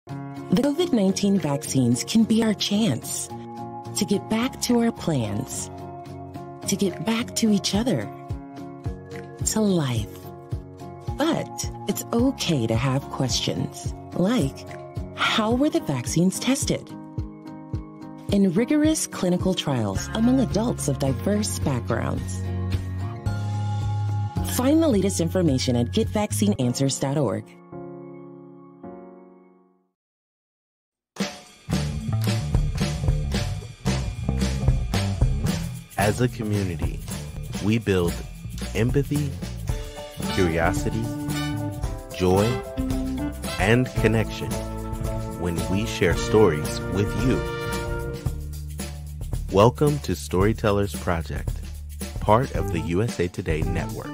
The COVID-19 vaccines can be our chance to get back to our plans, to get back to each other, to life. But it's okay to have questions, like, how were the vaccines tested? In rigorous clinical trials among adults of diverse backgrounds. Find the latest information at getvaccineanswers.org. As a community, we build empathy, curiosity, joy, and connection when we share stories with you. Welcome to Storytellers Project, part of the USA Today Network.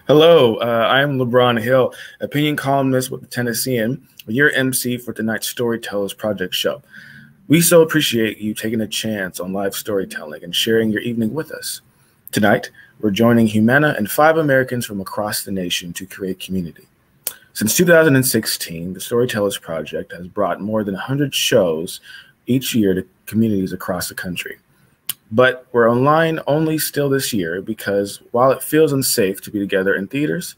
Hello, I am LeBron Hill, opinion columnist with the Tennessean, your MC for tonight's Storytellers Project show. We so appreciate you taking a chance on live storytelling and sharing your evening with us. Tonight, we're joining Humana and 5 Americans from across the nation to create community. Since 2016, the Storytellers Project has brought more than 100 shows each year to communities across the country. But we're online only still this year because while it feels unsafe to be together in theaters,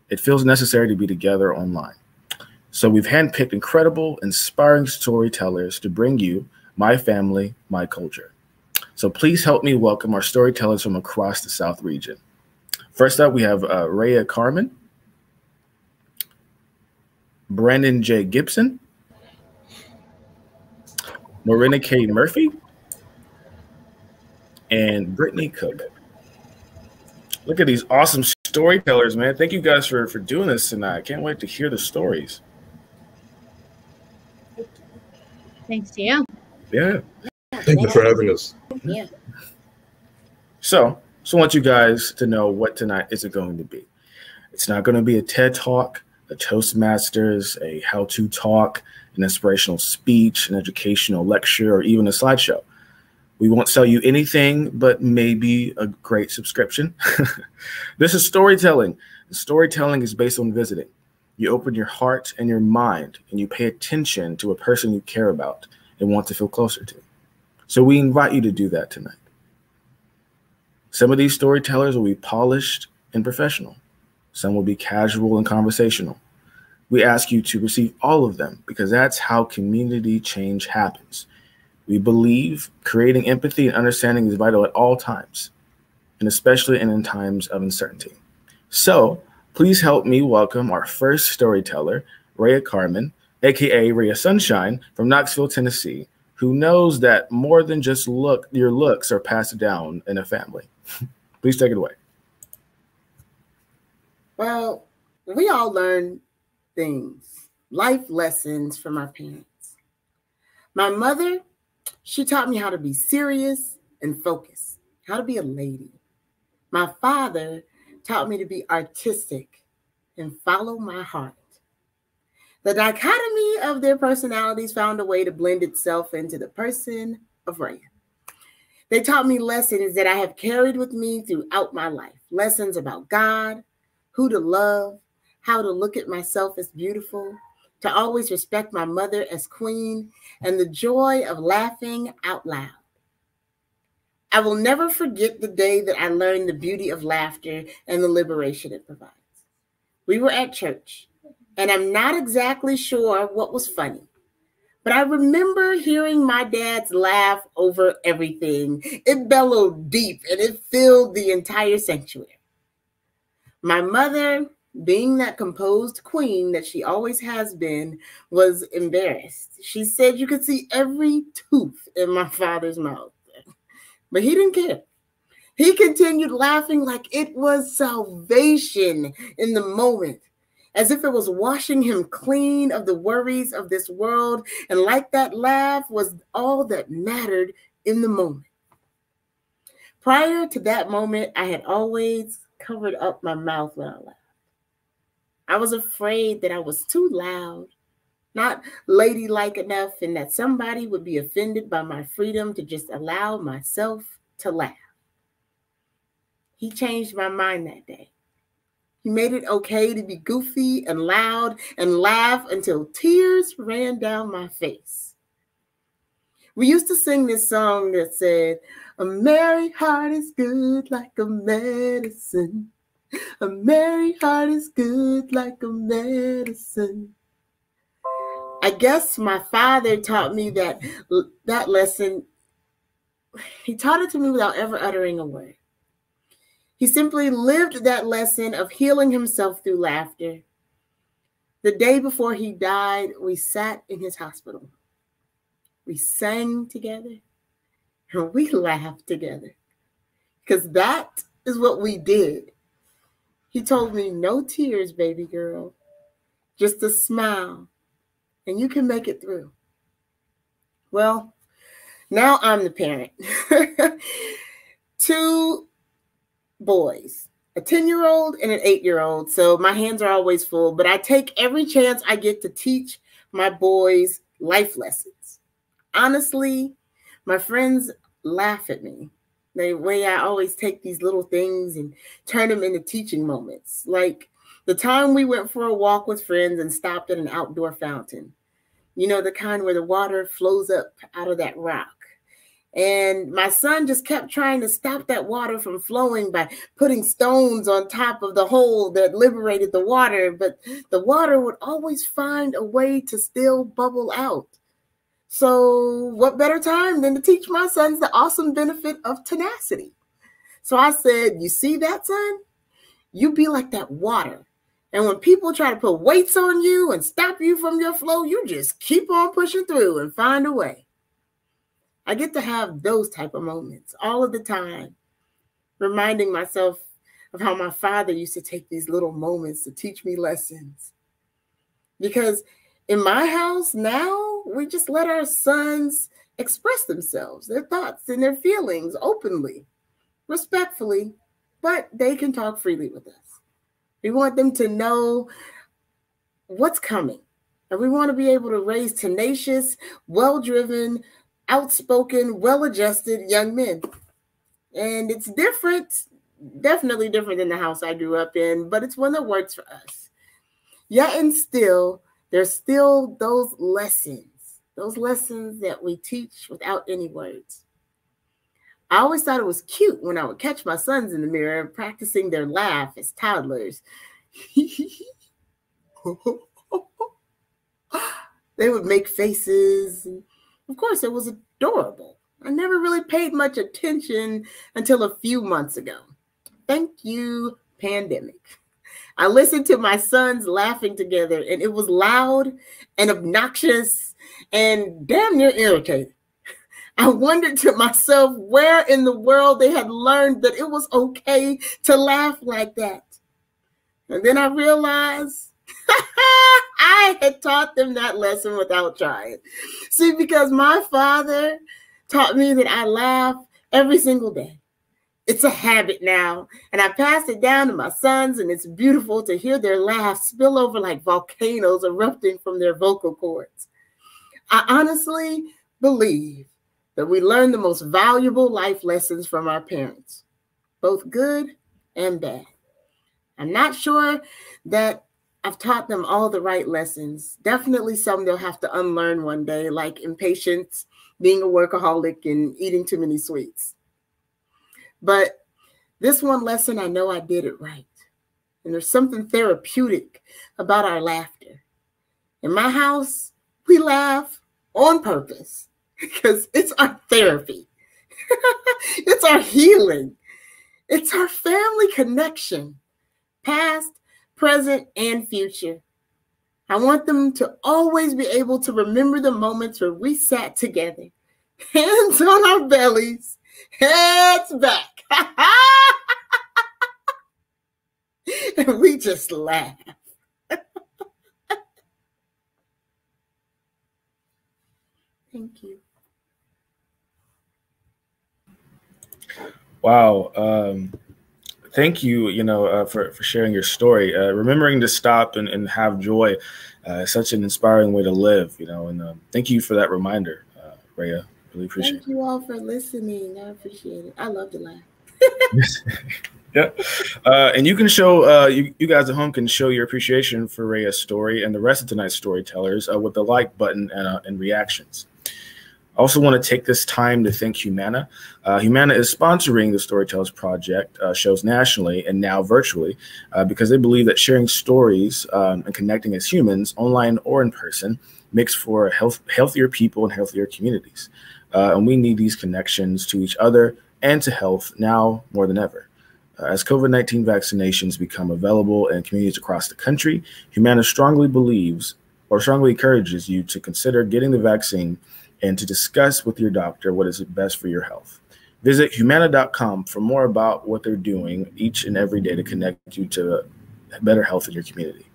it feels necessary to be together online. So we've handpicked incredible, inspiring storytellers to bring you My Family, My Culture. So please help me welcome our storytellers from across the South region. First up, we have Rhea Carmen, Brandon J. Gibson, Marina K. Murphy, and Brittany Cook. Look at these awesome storytellers, man. Thank you guys for doing this tonight. I can't wait to hear the stories. Thanks to you. Yeah. Thank you for having us. Yeah. So I want you guys to know what tonight is going to be. It's not going to be a TED Talk, a Toastmasters, a how-to talk, an inspirational speech, an educational lecture, or even a slideshow. We won't sell you anything but maybe a great subscription. This is storytelling. Storytelling is based on visiting. You open your heart and your mind, and you pay attention to a person you care about and want to feel closer to. So we invite you to do that tonight. Some of these storytellers will be polished and professional. Some will be casual and conversational. We ask you to receive all of them because that's how community change happens. We believe creating empathy and understanding is vital at all times, and especially in times of uncertainty. So please help me welcome our first storyteller, Rhea Carmen, aka Rhea Sunshine from Knoxville, Tennessee, who knows that more than just your looks are passed down in a family. Please take it away. Well, we all learn things, life lessons from our parents. My mother, she taught me how to be serious and focused, how to be a lady. My father taught me to be artistic and follow my heart. The dichotomy of their personalities found a way to blend itself into the person of Rhea. They taught me lessons that I have carried with me throughout my life. Lessons about God, who to love, how to look at myself as beautiful, to always respect my mother as queen, and the joy of laughing out loud. I will never forget the day that I learned the beauty of laughter and the liberation it provides. We were at church, and I'm not exactly sure what was funny, but I remember hearing my dad's laugh over everything. It bellowed deep, and it filled the entire sanctuary. My mother, being that composed queen that she always has been, was embarrassed. She said you could see every tooth in my father's mouth, but he didn't care. He continued laughing like it was salvation in the moment, as if it was washing him clean of the worries of this world, and like that laugh was all that mattered in the moment. Prior to that moment, I had always covered up my mouth when I laughed. I was afraid that I was too loud, not ladylike enough, and that somebody would be offended by my freedom to just allow myself to laugh. He changed my mind that day. He made it okay to be goofy and loud and laugh until tears ran down my face. We used to sing this song that said, "A merry heart is good like a medicine. A merry heart is good like a medicine." I guess my father taught me that lesson. He taught it to me without ever uttering a word. He simply lived that lesson of healing himself through laughter. The day before he died, we sat in his hospital. We sang together and we laughed together because that is what we did. He told me, "No tears, baby girl, just a smile, and you can make it through." Well, now I'm the parent. 2 boys, a 10-year-old and an 8-year-old. So my hands are always full, but I take every chance I get to teach my boys life lessons. Honestly, my friends laugh at me. The way I always take these little things and turn them into teaching moments. Like the time we went for a walk with friends and stopped at an outdoor fountain. You know, the kind where the water flows up out of that rock. And my son just kept trying to stop that water from flowing by putting stones on top of the hole that liberated the water. But the water would always find a way to still bubble out. So what better time than to teach my sons the awesome benefit of tenacity? So I said, "You see that, son? You be like that water. And when people try to put weights on you and stop you from your flow, you just keep on pushing through and find a way." I get to have those type of moments all of the time, reminding myself of how my father used to take these little moments to teach me lessons. Because in my house now, we just let our sons express themselves, their thoughts and their feelings openly, respectfully, but they can talk freely with us. We want them to know what's coming. And we want to be able to raise tenacious, well-driven, outspoken, well-adjusted young men. And it's different, definitely different than the house I grew up in, but it's one that works for us. Yet and still, there's still those lessons that we teach without any words. I always thought it was cute when I would catch my sons in the mirror practicing their laugh as toddlers. They would make faces. And of course, it was adorable. I never really paid much attention until a few months ago. Thank you, pandemic. I listened to my sons laughing together, and it was loud and obnoxious and damn near irritating. I wondered to myself where in the world they had learned that it was okay to laugh like that. And then I realized I had taught them that lesson without trying. See, because my father taught me that I laugh every single day. It's a habit now, and I passed it down to my sons, and it's beautiful to hear their laughs spill over like volcanoes erupting from their vocal cords. I honestly believe that we learn the most valuable life lessons from our parents, both good and bad. I'm not sure that I've taught them all the right lessons. Definitely some they'll have to unlearn one day, like impatience, being a workaholic, and eating too many sweets. But this one lesson, I know I did it right. And there's something therapeutic about our laughter. In my house, we laugh on purpose because it's our therapy. It's our healing. It's our family connection, past, present, and future. I want them to always be able to remember the moments where we sat together, hands on our bellies, heads back. And we just laugh. Thank you. Wow. Thank you, for sharing your story. Remembering to stop and have joy is such an inspiring way to live, and thank you for that reminder, Rhea. Really appreciate it. Thank you all for listening. I appreciate it. I love to laugh. Yeah. And you can show, you guys at home can show your appreciation for Rhea's story and the rest of tonight's storytellers with the like button and reactions. I also want to take this time to thank Humana. Humana is sponsoring the Storytellers Project shows nationally and now virtually because they believe that sharing stories and connecting as humans, online or in person, makes for healthier people and healthier communities. And we need these connections to each other and to health now more than ever. As COVID-19 vaccinations become available in communities across the country, Humana strongly believes or strongly encourages you to consider getting the vaccine and to discuss with your doctor what is best for your health. Visit humana.com for more about what they're doing each and every day to connect you to better health in your community.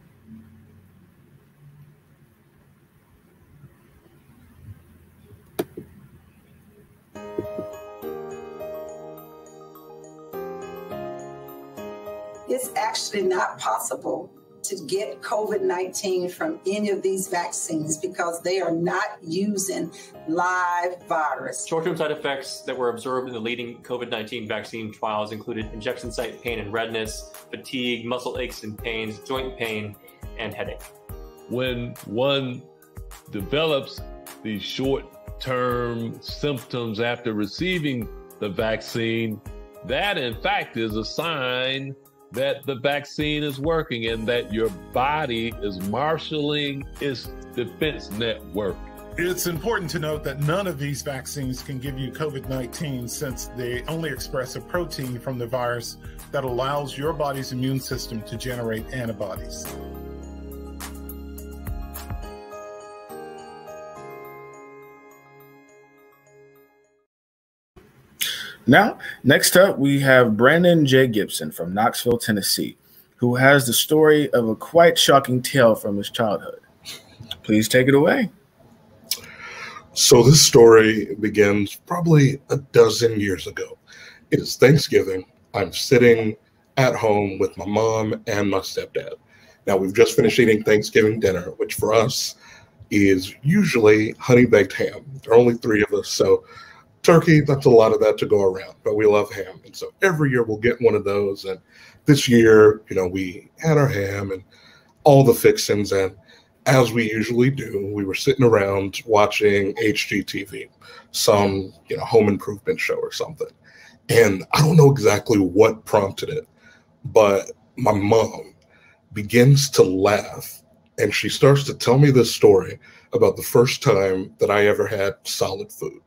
It's actually not possible to get COVID-19 from any of these vaccines because they are not using live virus. Short-term side effects that were observed in the leading COVID-19 vaccine trials included injection site pain and redness, fatigue, muscle aches and pains, joint pain, and headache. When one develops these short-term symptoms after receiving the vaccine, that in fact is a sign that the vaccine is working and that your body is marshaling its defense network. It's important to note that none of these vaccines can give you COVID-19 since they only express a protein from the virus that allows your body's immune system to generate antibodies. Now, next up, we have Brandon J. Gibson from Knoxville, Tennessee, who has the story of a quite shocking tale from his childhood. Please take it away. So this story begins probably a dozen years ago. It is Thanksgiving. I'm sitting at home with my mom and my stepdad. Now, we've just finished eating Thanksgiving dinner, which for us is usually honey-baked ham. There are only 3 of us, so turkey, that's a lot of that to go around, but we love ham. And so every year we'll get one of those. And this year, we had our ham and all the fixings. And as we usually do, we were sitting around watching HGTV, some, home improvement show or something. And I don't know exactly what prompted it, but my mom begins to laugh and she starts to tell me this story about the first time that I ever had solid food.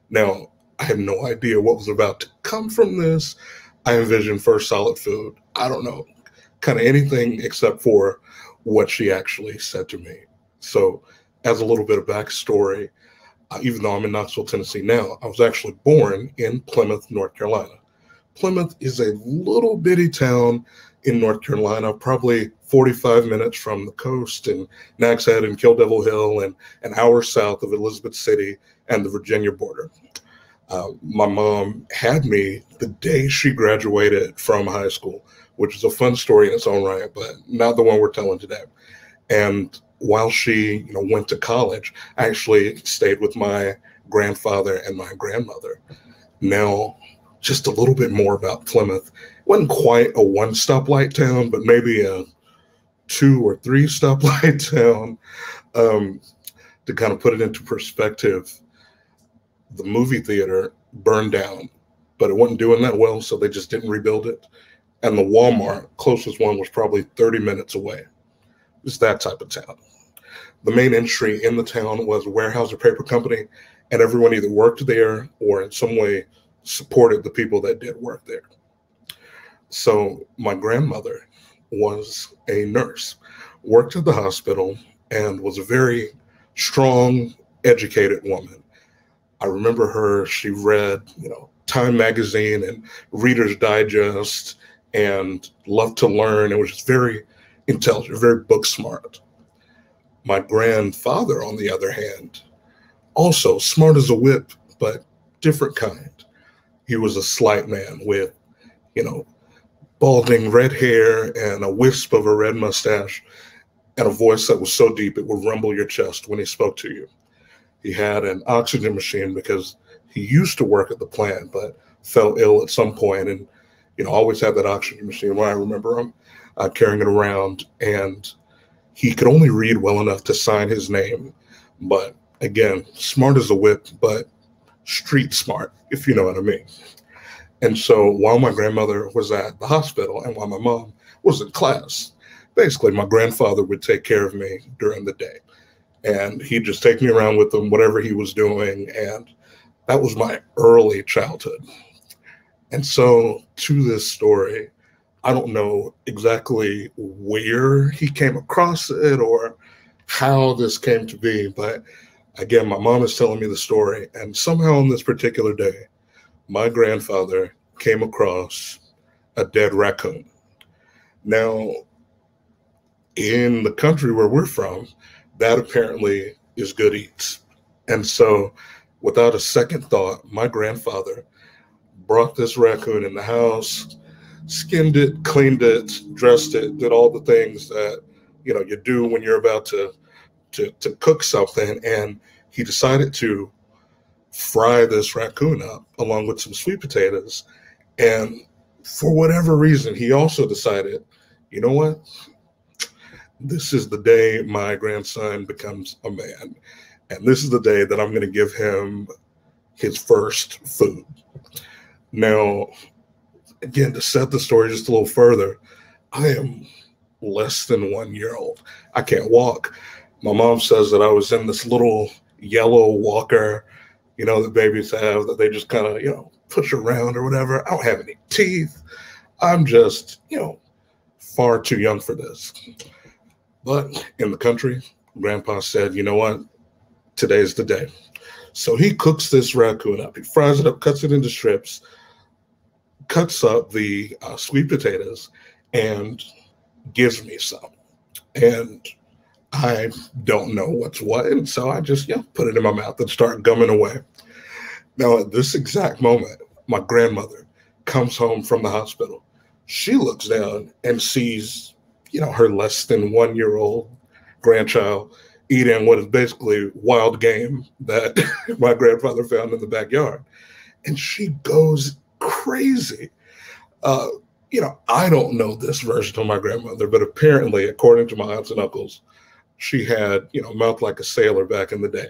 Now, I have no idea what was about to come from this. I envisioned first solid food. I don't know, kind of anything except for what she actually said to me. So as a little bit of backstory, even though I'm in Knoxville, Tennessee now, I was actually born in Plymouth, North Carolina. Plymouth is a little bitty town in North Carolina, probably 45 minutes from the coast and Nags Head and Kill Devil Hill and an hour south of Elizabeth City and the Virginia border. My mom had me the day she graduated from high school, which is a fun story in its own right, but not the one we're telling today. And while she went to college, I actually stayed with my grandfather and my grandmother. Now, just a little bit more about Plymouth. It wasn't quite a 1 stoplight town, but maybe a 2 or 3 stoplight town. To kind of put it into perspective, the movie theater burned down, but it wasn't doing that well, so they just didn't rebuild it. And the Walmart, closest one, was probably 30 minutes away. It's that type of town. The main entry in the town was a Weyerhaeuser Paper Company, and everyone either worked there or in some way supported the people that did work there. So my grandmother was a nurse, worked at the hospital, and was a very strong, educated woman. I remember her, she read, Time Magazine and Reader's Digest and loved to learn and was just very intelligent, very book smart. My grandfather, on the other hand, also smart as a whip, but different kind. He was a slight man with, balding red hair and a wisp of a red mustache and a voice that was so deep it would rumble your chest when he spoke to you. He had an oxygen machine because he used to work at the plant, but fell ill at some point and always had that oxygen machine where I remember him carrying it around, and he could only read well enough to sign his name. But again, smart as a whip, but street smart, if you know what I mean. And so while my grandmother was at the hospital and while my mom was in class, basically my grandfather would take care of me during the day. And he'd just take me around with him, whatever he was doing. And that was my early childhood. And so to this story, I don't know exactly where he came across it or how this came to be, but again, my mom is telling me the story, and somehow on this particular day, my grandfather came across a dead raccoon. Now, in the country where we're from, that apparently is good eats. And so, without a second thought, my grandfather brought this raccoon in the house, skinned it, cleaned it, dressed it, did all the things that you do when you're about to cook something, and he decided to fry this raccoon up along with some sweet potatoes. And for whatever reason, he also decided, you know what? This is the day my grandson becomes a man. And this is the day that I'm going to give him his first food. Now, again, to set the story just a little further, I am less than 1 year old. I can't walk. My mom says that I was in this little yellow walker, that babies have that they just kind of, push around or whatever. I don't have any teeth. I'm just, far too young for this. But in the country, Grandpa said, you know what? Today's the day. So he cooks this raccoon up. He fries it up, cuts it into strips, cuts up the sweet potatoes, and gives me some. And I don't know what's what, and so I just put it in my mouth and start gumming away. Now, at this exact moment, my grandmother comes home from the hospital. She looks down and sees, her less than 1 year old grandchild eating what is basically wild game that my grandfather found in the backyard. And she goes crazy. I don't know this version of my grandmother, but apparently, according to my aunts and uncles, she had, mouth like a sailor back in the day.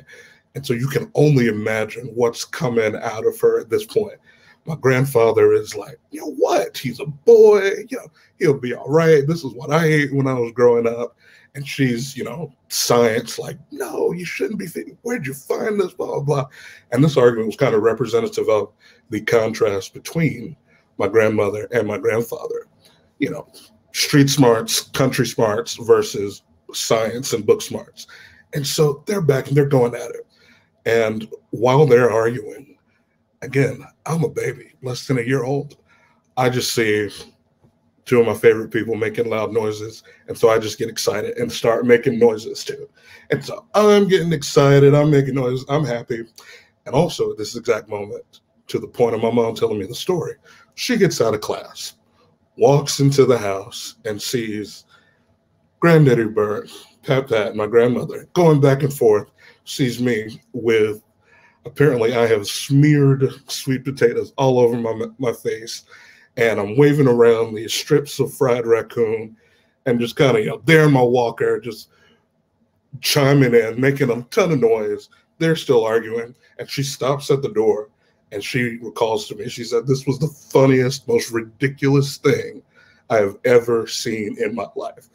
And so you can only imagine what's coming out of her at this point. My grandfather is like, what? He's a boy, he'll be all right. This is what I ate when I was growing up. And she's, science, like, no, you shouldn't be feeding. Where'd you find this, blah, blah, blah. And this argument was kind of representative of the contrast between my grandmother and my grandfather. Street smarts, country smarts versus science and book smarts. And so they're back and they're going at it. And while they're arguing, again, I'm a baby, less than a year old. I just see two of my favorite people making loud noises. And so I just get excited and start making noises too. And so I'm getting excited. I'm making noises. I'm happy. And also at this exact moment, to the point of my mom telling me the story, she gets out of class, walks into the house and sees Granddaddy Bird, Pat, my grandmother, going back and forth, sees me with, apparently I have smeared sweet potatoes all over my face. And I'm waving around these strips of fried raccoon and just kind of, there in my walker, just chiming in, making a ton of noise. They're still arguing. And she stops at the door and she recalls to me, she said, this was the funniest, most ridiculous thing I have ever seen in my life.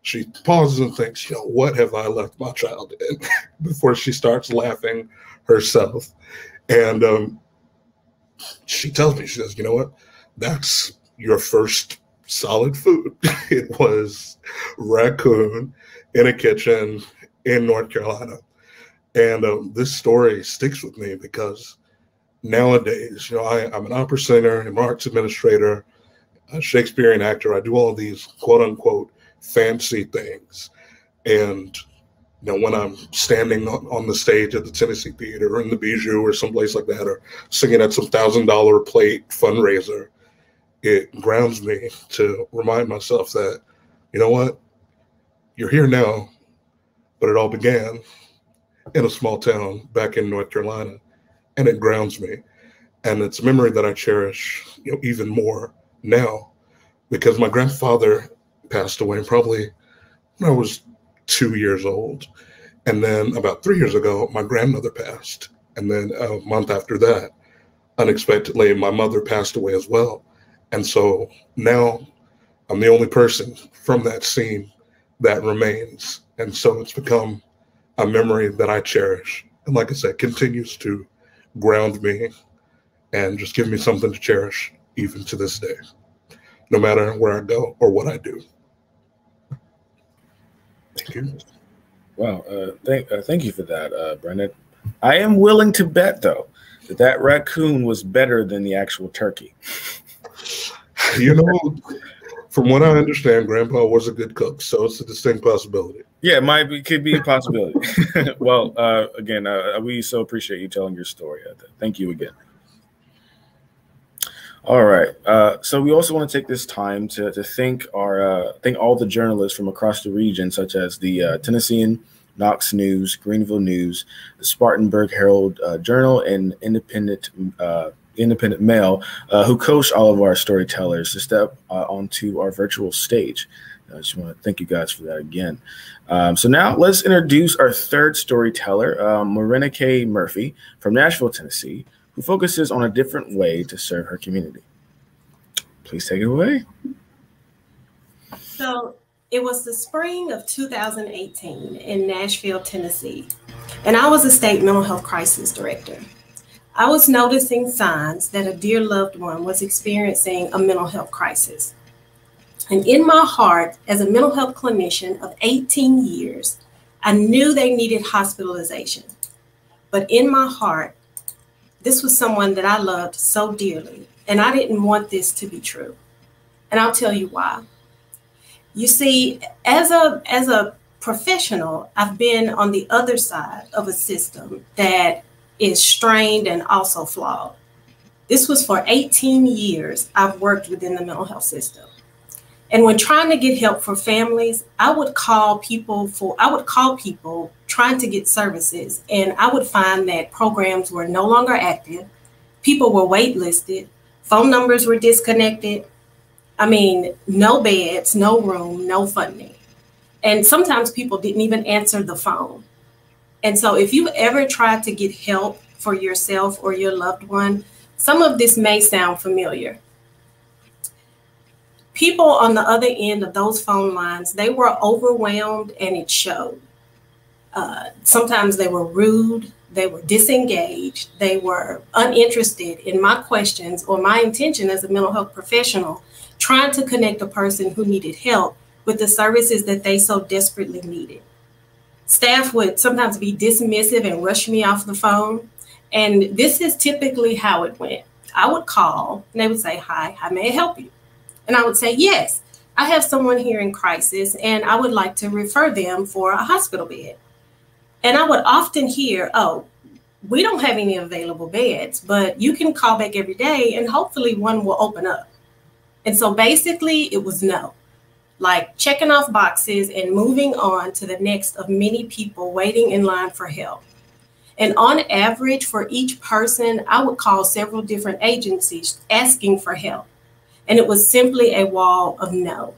She pauses and thinks, what have I left my child in? Before she starts laughing herself. And she tells me, she says, you know what? That's your first solid food. It was raccoon in a kitchen in North Carolina. And this story sticks with me because nowadays, I'm an opera singer, an arts administrator, a Shakespearean actor. I do all of these quote unquote fancy things. And when I'm standing on the stage at the Tennessee Theater or in the Bijou or someplace like that, or singing at some $1,000 plate fundraiser, it grounds me to remind myself that, what, you're here now, but it all began in a small town back in North Carolina, and it grounds me. And it's a memory that I cherish, even more now, because my grandfather passed away probably when I was 2 years old. And then about 3 years ago, my grandmother passed. And then a month after that, unexpectedly, my mother passed away as well. And so now I'm the only person from that scene that remains. And so it's become a memory that I cherish. And like I said, continues to ground me and just give me something to cherish even to this day, no matter where I go or what I do. Thank you. Wow. Thank you for that, Brendan. I am willing to bet, though, that raccoon was better than the actual turkey. You know, from what I understand, Grandpa was a good cook, so it's a distinct possibility. Yeah, it could be a possibility. Well, again, we so appreciate you telling your story. Thank you again. All right. So we also want to take this time to thank all the journalists from across the region, such as the Tennessean, Knox News, Greenville News, the Spartanburg Herald Journal, and Independent Mail, who coached all of our storytellers to step onto our virtual stage. I just want to thank you guys for that again. So now let's introduce our third storyteller, Morenike Murphy from Nashville, Tennessee, who focuses on a different way to serve her community. Please take it away. So it was the spring of 2018 in Nashville, Tennessee, and I was a state mental health crisis director. I was noticing signs that a dear loved one was experiencing a mental health crisis. And in my heart, as a mental health clinician of 18 years, I knew they needed hospitalization. But in my heart, this was someone that I loved so dearly, and I didn't want this to be true. And I'll tell you why. You see, as a professional, I've been on the other side of a system that is strained and also flawed. This was for 18 years I've worked within the mental health system. And when trying to get help for families, I would call people trying to get services, and I would find that programs were no longer active, people were waitlisted, phone numbers were disconnected. I mean, no beds, no room, no funding. And sometimes people didn't even answer the phone. And so if you've ever tried to get help for yourself or your loved one, some of this may sound familiar. People on the other end of those phone lines, they were overwhelmed, and it showed. Sometimes they were rude, they were disengaged, they were uninterested in my questions or my intention as a mental health professional, trying to connect a person who needed help with the services that they so desperately needed. Staff would sometimes be dismissive and rush me off the phone. And this is typically how it went. I would call and they would say, "Hi, how may I help you?" And I would say, "Yes, I have someone here in crisis and I would like to refer them for a hospital bed." And I would often hear, "Oh, we don't have any available beds, but you can call back every day and hopefully one will open up." And so basically it was no, like checking off boxes and moving on to the next of many people waiting in line for help. And on average, for each person, I would call several different agencies asking for help. And it was simply a wall of no,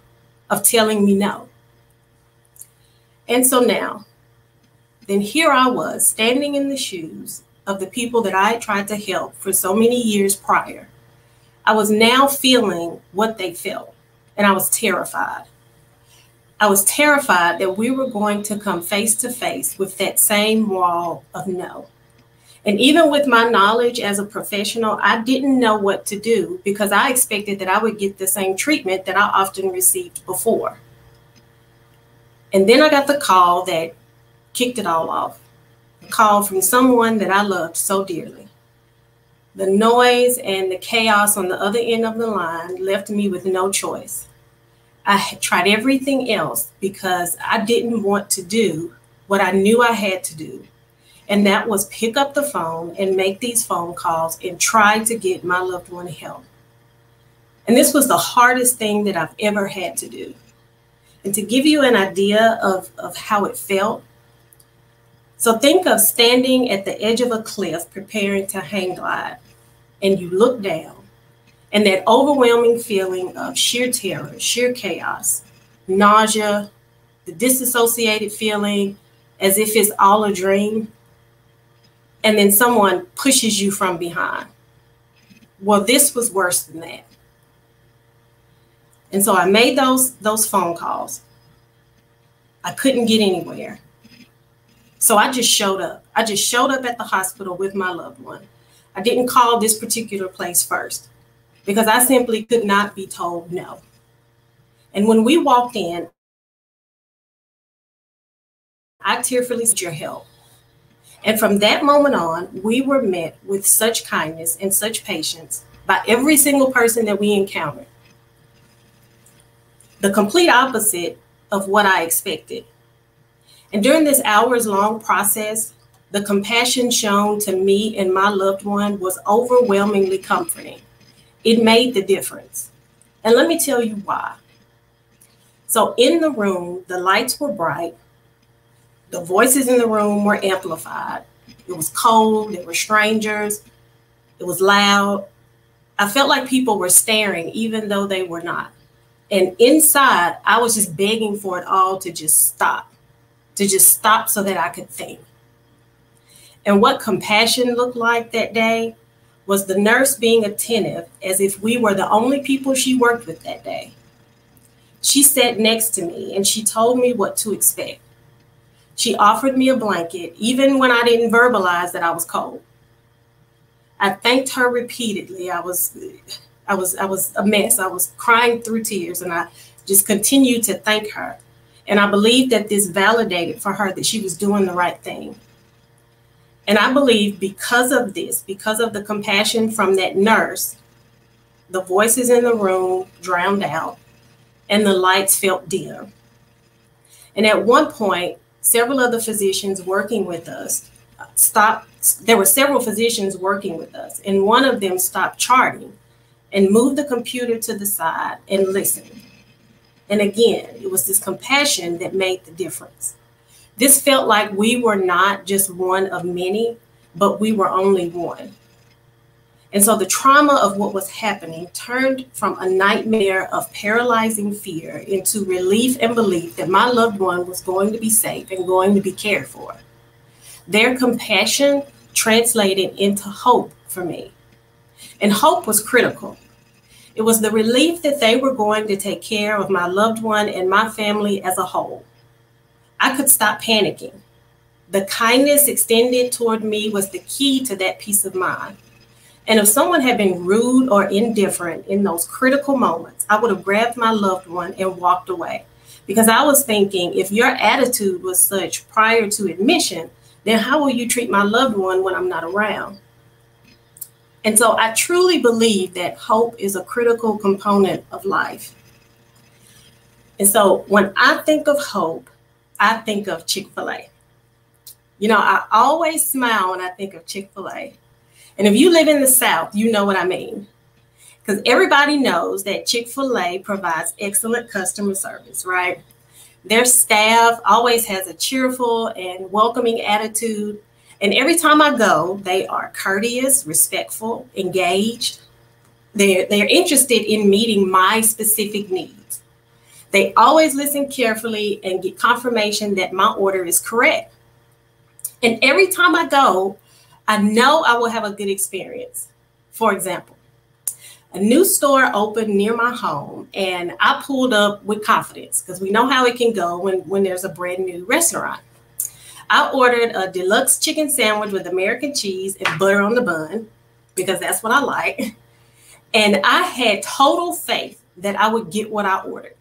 of telling me no. And so now, then here I was standing in the shoes of the people that I had tried to help for so many years prior. I was now feeling what they felt, and I was terrified. I was terrified that we were going to come face to face with that same wall of no. And even with my knowledge as a professional, I didn't know what to do because I expected that I would get the same treatment that I often received before. And then I got the call that kicked it all off, a call from someone that I loved so dearly. The noise and the chaos on the other end of the line left me with no choice. I had tried everything else because I didn't want to do what I knew I had to do. And that was pick up the phone and make these phone calls and try to get my loved one help. And this was the hardest thing that I've ever had to do. And to give you an idea of how it felt, so think of standing at the edge of a cliff preparing to hang glide, and you look down And that overwhelming feeling of sheer terror, sheer chaos, nausea, the disassociated feeling as if it's all a dream, and then someone pushes you from behind. Well, this was worse than that. And so I made those phone calls. I couldn't get anywhere. So I just showed up. I just showed up at the hospital with my loved one. I didn't call this particular place first because I simply could not be told no. And when we walked in, I tearfully sought your help. And from that moment on, we were met with such kindness and such patience by every single person that we encountered. The complete opposite of what I expected. And during this hours-long process, the compassion shown to me and my loved one was overwhelmingly comforting. It made the difference. And let me tell you why. So in the room, the lights were bright. The voices in the room were amplified. It was cold. There were strangers. It was loud. I felt like people were staring, even though they were not. And inside, I was just begging for it all to just stop so that I could think. And what compassion looked like that day was the nurse being attentive as if we were the only people she worked with that day. She sat next to me and she told me what to expect. She offered me a blanket, even when I didn't verbalize that I was cold. I thanked her repeatedly. I was a mess. I was crying through tears, and I just continued to thank her. And I believe that this validated for her that she was doing the right thing. And I believe because of this, because of the compassion from that nurse, the voices in the room drowned out and the lights felt dim. And at one point, several other physicians working with us there were several physicians working with us, and one of them stopped charting and moved the computer to the side and listened. And again, it was this compassion that made the difference. This felt like we were not just one of many, but we were only one. And so the trauma of what was happening turned from a nightmare of paralyzing fear into relief and belief that my loved one was going to be safe and going to be cared for. Their compassion translated into hope for me. And hope was critical. It was the relief that they were going to take care of my loved one and my family as a whole. I could stop panicking. The kindness extended toward me was the key to that peace of mind. And if someone had been rude or indifferent in those critical moments, I would have grabbed my loved one and walked away. Because I was thinking, if your attitude was such prior to admission, then how will you treat my loved one when I'm not around? And so I truly believe that hope is a critical component of life. And so when I think of hope, I think of Chick-fil-A. You know, I always smile when I think of Chick-fil-A. And if you live in the South, you know what I mean. Because everybody knows that Chick-fil-A provides excellent customer service, right? Their staff always has a cheerful and welcoming attitude. And every time I go, they are courteous, respectful, engaged. They're interested in meeting my specific needs. They always listen carefully and get confirmation that my order is correct. And every time I go, I know I will have a good experience. For example, a new store opened near my home and I pulled up with confidence because we know how it can go when there's a brand new restaurant. I ordered a deluxe chicken sandwich with American cheese and butter on the bun because that's what I like. And I had total faith that I would get what I ordered.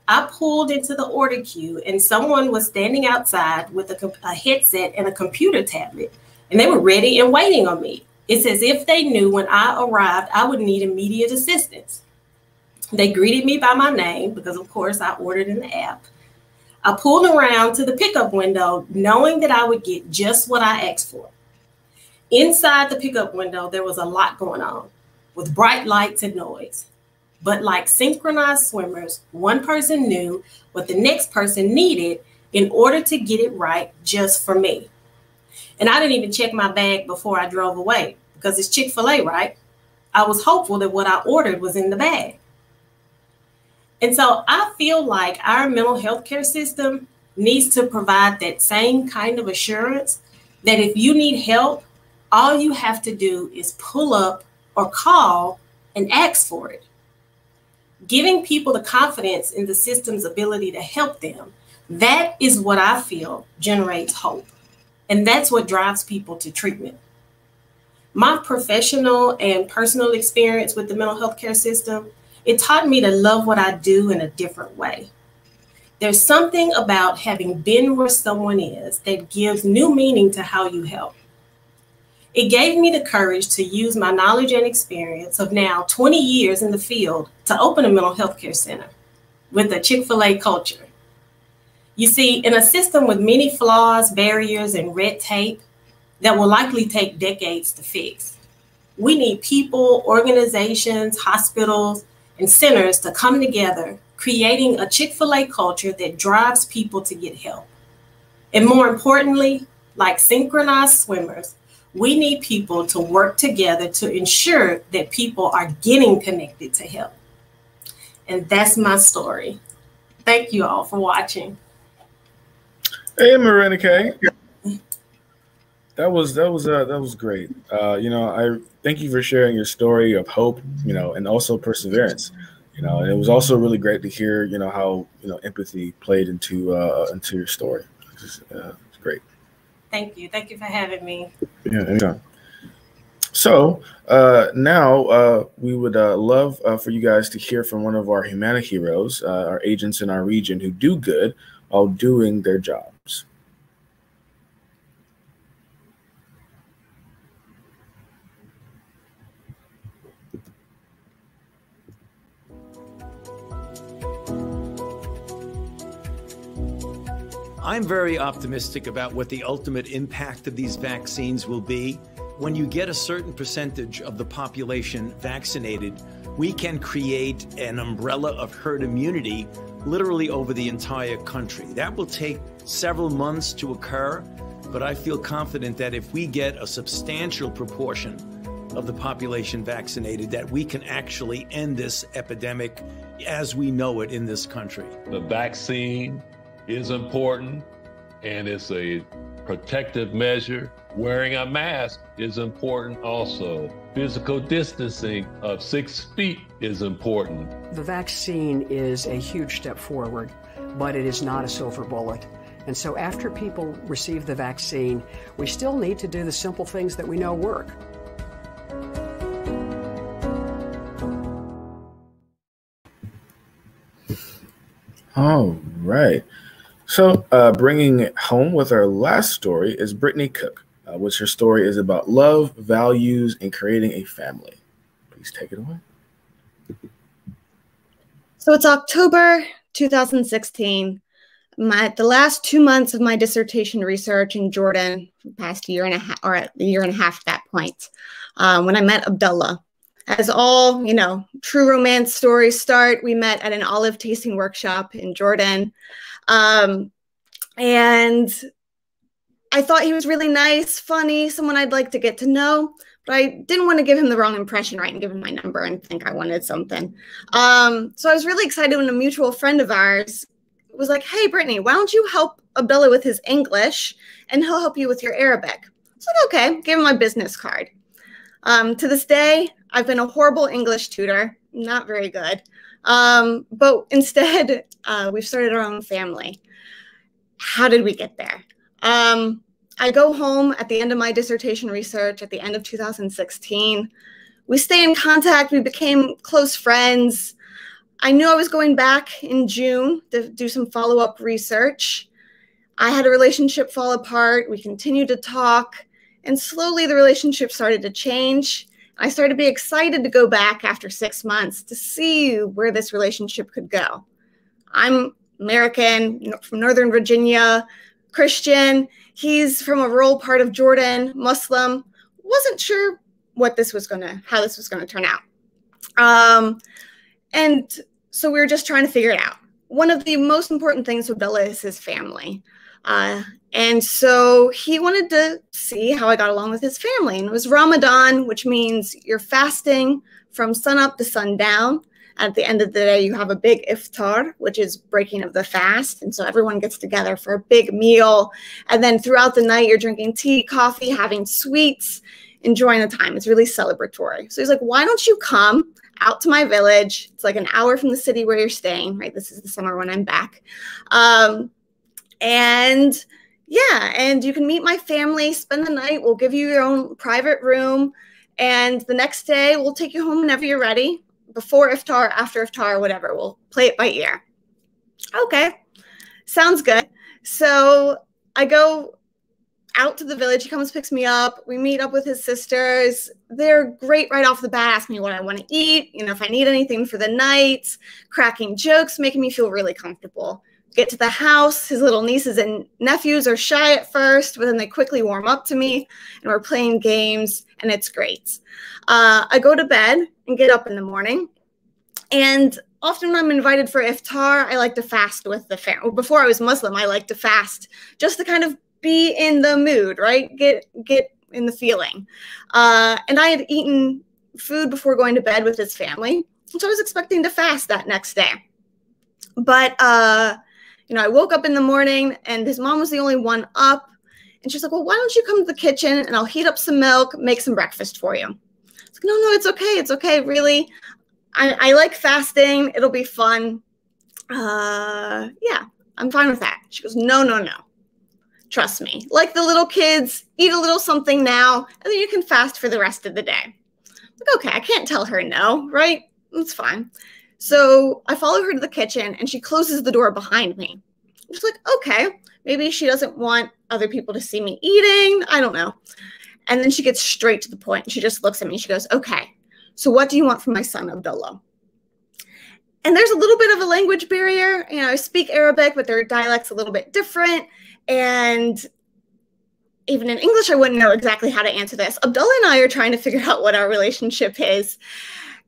I pulled into the order queue and someone was standing outside with a headset and a computer tablet, and they were ready and waiting on me. It's as if they knew when I arrived, I would need immediate assistance. They greeted me by my name because, of course, I ordered in the app. I pulled around to the pickup window, knowing that I would get just what I asked for. Inside the pickup window, there was a lot going on with bright lights and noise. But like synchronized swimmers, one person knew what the next person needed in order to get it right just for me. And I didn't even check my bag before I drove away because it's Chick-fil-A, right? I was hopeful that what I ordered was in the bag. And so I feel like our mental health care system needs to provide that same kind of assurance that if you need help, all you have to do is pull up or call and ask for it. Giving people the confidence in the system's ability to help them, that is what I feel generates hope. And that's what drives people to treatment. My professional and personal experience with the mental health care system, it taught me to love what I do in a different way. There's something about having been where someone is that gives new meaning to how you help. It gave me the courage to use my knowledge and experience of now 20 years in the field to open a mental health care center with a Chick-fil-A culture. You see, in a system with many flaws, barriers, and red tape that will likely take decades to fix, we need people, organizations, hospitals, and centers to come together, creating a Chick-fil-A culture that drives people to get help. And more importantly, like synchronized swimmers, we need people to work together to ensure that people are getting connected to help. And that's my story. Thank you all for watching. Hey, Marinike. That was great. I thank you for sharing your story of hope, and also perseverance. And it was also really great to hear, how empathy played into your story. It's great. Thank you. Thank you for having me. Yeah, anytime. So now we would love for you guys to hear from one of our Humana heroes, our agents in our region who do good while doing their jobs. I'm very optimistic about what the ultimate impact of these vaccines will be. When you get a certain percentage of the population vaccinated, we can create an umbrella of herd immunity literally over the entire country. That will take several months to occur, but I feel confident that if we get a substantial proportion of the population vaccinated, that we can actually end this epidemic as we know it in this country. The vaccine is important, and it's a protective measure. Wearing a mask is important also. Physical distancing of 6 feet is important. The vaccine is a huge step forward, but it is not a silver bullet. And so after people receive the vaccine, we still need to do the simple things that we know work. All right. So bringing it home with our last story is Brittany Cook, which her story is about love, values, and creating a family. Please take it away. So it's October 2016. The last 2 months of my dissertation research in Jordan, for the past year and a half, or a year and a half at that point, when I met Abdullah. As all, true romance stories start, we met at an olive tasting workshop in Jordan. And I thought he was really nice, funny, someone I'd like to get to know, but I didn't want to give him the wrong impression, right, and give him my number and think I wanted something. So I was really excited when a mutual friend of ours was like, hey, Brittany, why don't you help Abdullah with his English and he'll help you with your Arabic? I said, okay, give him my business card. To this day, I've been a horrible English tutor, not very good. But instead, we've started our own family. How did we get there? I go home at the end of my dissertation research at the end of 2016. We stay in contact. We became close friends. I knew I was going back in June to do some follow-up research. I had a relationship fall apart. We continued to talk, and slowly the relationship started to change. I started to be excited to go back after 6 months to see where this relationship could go. I'm American, from Northern Virginia, Christian. He's from a rural part of Jordan, Muslim. Wasn't sure how this was going to turn out. And so we were just trying to figure it out. One of the most important things with Abdullah is his family. And so he wanted to see how I got along with his family. And it was Ramadan, which means you're fasting from sunup to sundown. At the end of the day, you have a big iftar, which is breaking of the fast. And so everyone gets together for a big meal. And then throughout the night, you're drinking tea, coffee, having sweets, enjoying the time. It's really celebratory. So he's like, why don't you come out to my village? It's like an hour from the city where you're staying, right? This is the summer when I'm back. And yeah, and you can meet my family, spend the night. We'll give you your own private room. And the next day, we'll take you home whenever you're ready. Before iftar, after iftar, whatever. We'll play it by ear. Okay, sounds good. So I go out to the village. He comes, picks me up. We meet up with his sisters. They're great right off the bat, asking me what I want to eat, you know, if I need anything for the night, cracking jokes, making me feel really comfortable. Get to the house. His little nieces and nephews are shy at first, but then they quickly warm up to me, and we're playing games, and it's great. I go to bed and get up in the morning, and often when I'm invited for iftar, I like to fast with the family. Before I was Muslim, I like to fast just to kind of be in the mood, right? Get in the feeling. And I had eaten food before going to bed with his family, so I was expecting to fast that next day. But you know, I woke up in the morning and his mom was the only one up. And she's like, well, why don't you come to the kitchen and I'll heat up some milk, make some breakfast for you. I was like, no, it's okay. It's okay. Really. I like fasting. It'll be fun. Yeah, I'm fine with that. She goes, no. Trust me. Like the little kids, eat a little something now, and then you can fast for the rest of the day. I'm like, okay, I can't tell her no, right? It's fine. So I follow her to the kitchen, and she closes the door behind me. I'm just like, okay, maybe she doesn't want other people to see me eating. I don't know. And then she gets straight to the point. She just looks at me. She goes, okay, so what do you want from my son, Abdullah? And there's a little bit of a language barrier. You know, I speak Arabic, but their dialect's a little bit different. And even in English, I wouldn't know exactly how to answer this. Abdullah and I are trying to figure out what our relationship is.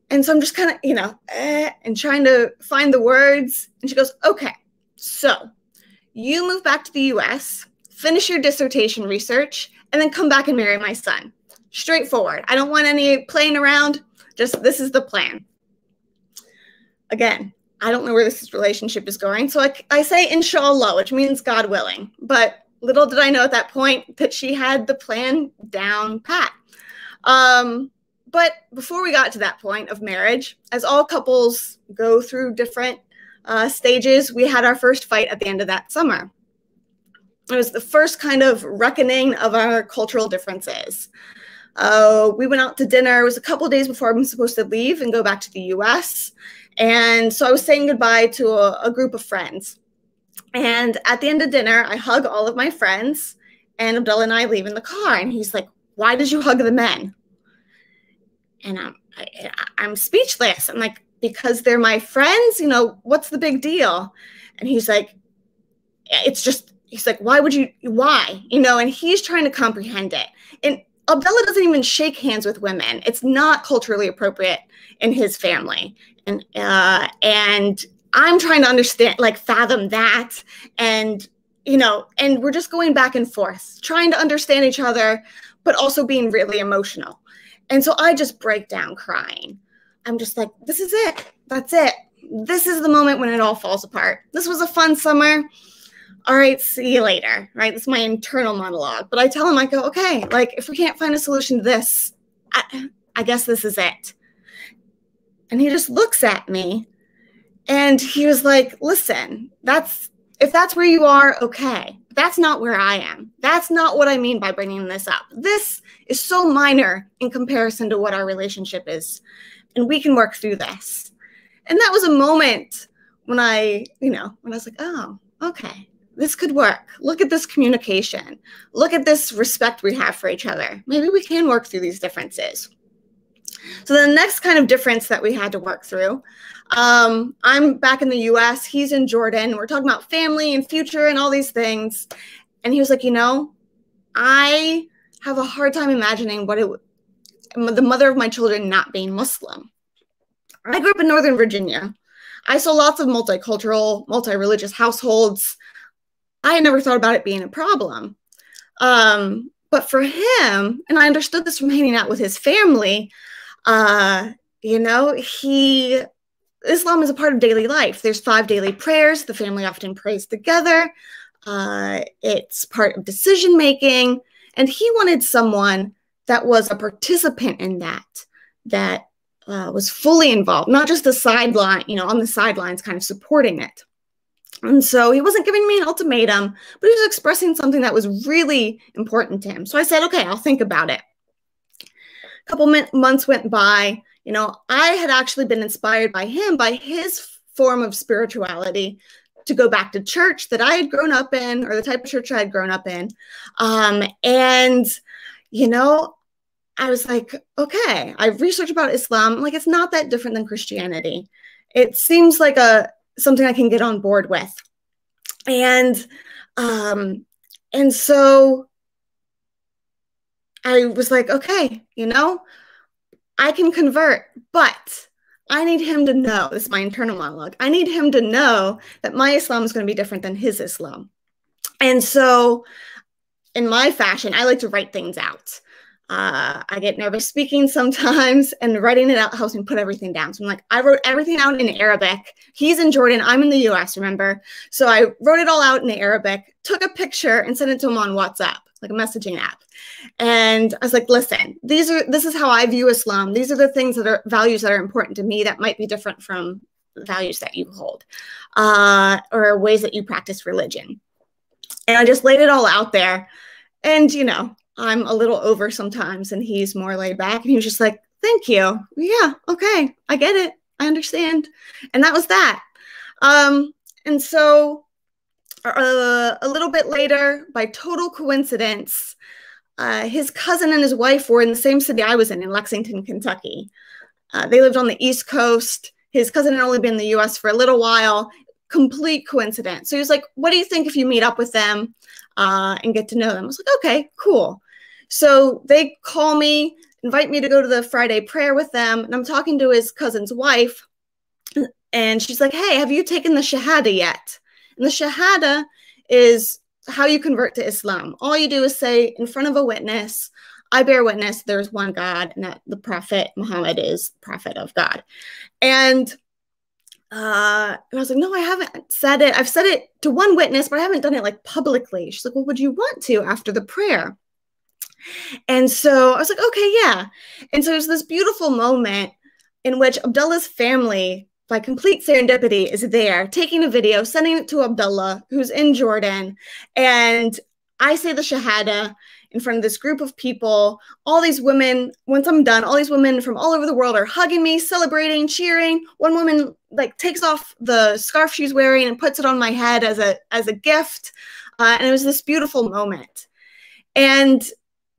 And so I'm just kind of, you know, and trying to find the words. And she goes, okay, so you move back to the US, finish your dissertation research, and then come back and marry my son. Straightforward. I don't want any playing around. Just this is the plan. Again, I don't know where this relationship is going. So I say, inshallah, which means God willing. But little did I know at that point that she had the plan down pat. But before we got to that point of marriage, as all couples go through different stages, we had our first fight at the end of that summer. It was the first kind of reckoning of our cultural differences. We went out to dinner. It was a couple of days before I'm supposed to leave and go back to the US. And so I was saying goodbye to a group of friends. And at the end of dinner, I hug all of my friends, and Abdullah and I leave in the car. And he's like, why did you hug the men? And I'm speechless. I'm like, because they're my friends, you know, what's the big deal? And he's like, he's like, why? You know, and he's trying to comprehend it. And Abdullah doesn't even shake hands with women. It's not culturally appropriate in his family. And I'm trying to understand, like, fathom that. And, you know, and we're just going back and forth, trying to understand each other, but also being really emotional. And so I just break down crying. I'm just like, this is it. That's it. This is the moment when it all falls apart. This was a fun summer. All right, see you later, right? This is my internal monologue. But I tell him, I go, okay, like, if we can't find a solution to this, I guess this is it. And he just looks at me, and he was like, listen, if that's where you are, okay. That's not where I am. That's not what I mean by bringing this up. This is so minor in comparison to what our relationship is, and we can work through this. And that was a moment when I was like, oh, okay, this could work. Look at this communication. Look at this respect we have for each other. Maybe we can work through these differences. So the next kind of difference that we had to work through, I'm back in the US, he's in Jordan. We're talking about family and future and all these things. And he was like, you know, I have a hard time imagining the mother of my children not being Muslim. I grew up in Northern Virginia. I saw lots of multicultural, multi-religious households. I had never thought about it being a problem. But for him, and I understood this from hanging out with his family, you know, Islam is a part of daily life. There's 5 daily prayers. The family often prays together. It's part of decision making. And he wanted someone that was a participant in that was fully involved, not just a sideline, you know, on the sidelines kind of supporting it. And so he wasn't giving me an ultimatum, but he was expressing something that was really important to him. So I said, okay, I'll think about it. A couple months went by. You know, I had actually been inspired by him, by his form of spirituality, to go back to church that I had grown up in, or the type of church I had grown up in. And, you know, I was like, okay, I've researched about Islam. Like, it's not that different than Christianity. It seems like something I can get on board with. And so I was like, okay, you know, I can convert, but I need him to know, this is my internal monologue, I need him to know that my Islam is going to be different than his Islam. And so in my fashion, I like to write things out. I get nervous speaking sometimes, and writing it out helps me put everything down. So I'm like, I wrote everything out in Arabic. He's in Jordan. I'm in the US, remember? So I wrote it all out in Arabic, took a picture and sent it to him on WhatsApp, like a messaging app. And I was like, listen, this is how I view Islam. These are the things that are values that are important to me that might be different from values that you hold, or ways that you practice religion. And I just laid it all out there. And, you know, I'm a little over sometimes, and he's more laid back. And he was just like, thank you. Yeah, okay, I get it. I understand. And that was that. And so a little bit later, by total coincidence, his cousin and his wife were in the same city I was in Lexington, Kentucky. They lived on the East Coast. His cousin had only been in the US for a little while. Complete coincidence. So he was like, what do you think if you meet up with them and get to know them? I was like, okay, cool. So they call me, invite me to go to the Friday prayer with them. And I'm talking to his cousin's wife. And she's like, hey, have you taken the Shahada yet? And the Shahada is how you convert to Islam. All you do is say in front of a witness, I bear witness there's one God, and that the Prophet Muhammad is the prophet of God. And I was like, no, I haven't said it. I've said it to one witness, but I haven't done it like publicly. She's like, well, would you want to after the prayer? And so I was like, okay, yeah. And so there's this beautiful moment in which Abdullah's family, by complete serendipity, is there taking a video, sending it to Abdullah, who's in Jordan. And I say the Shahada in front of this group of people. All these women, once I'm done, all these women from all over the world are hugging me, celebrating, cheering. One woman like takes off the scarf she's wearing and puts it on my head as a gift. And it was this beautiful moment. And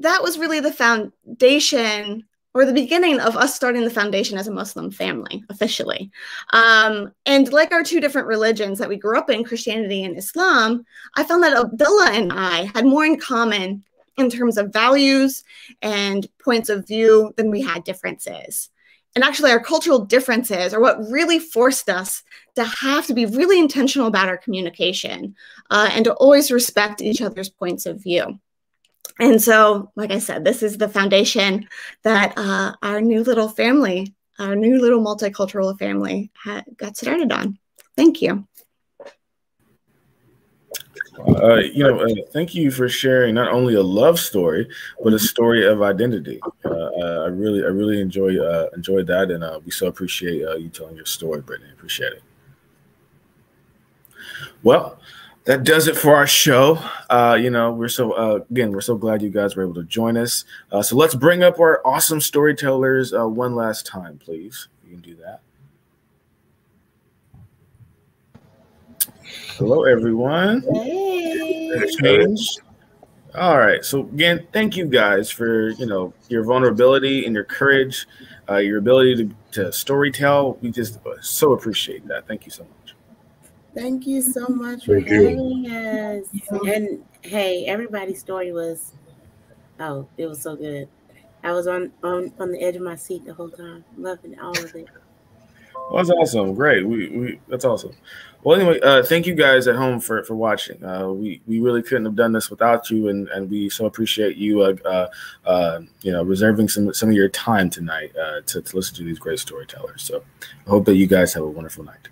that was really the foundation, or the beginning of us starting the foundation as a Muslim family, officially. And like our two different religions that we grew up in, Christianity and Islam, I found that Abdullah and I had more in common in terms of values and points of view than we had differences. And actually our cultural differences are what really forced us to have to be really intentional about our communication and to always respect each other's points of view. And so, like I said, this is the foundation that our new little family, our new little multicultural family got started on. Thank you. Thank you for sharing not only a love story, but a story of identity. I really enjoyed that, and we so appreciate you telling your story, Brittany. Appreciate it. Well, that does it for our show. We're so glad you guys were able to join us. So let's bring up our awesome storytellers one last time, please. You can do that. Hello, everyone. Hey. All right. So again, thank you guys for your vulnerability and your courage, your ability to storytell. We just so appreciate that. Thank you so much. Thank you so much for having us. And hey, everybody's story was, it was so good. I was on the edge of my seat the whole time, loving all of it. Well, that's awesome. Great. That's awesome. Well, anyway, thank you guys at home for watching. We really couldn't have done this without you, and we so appreciate you, reserving some of your time tonight to listen to these great storytellers. So I hope that you guys have a wonderful night.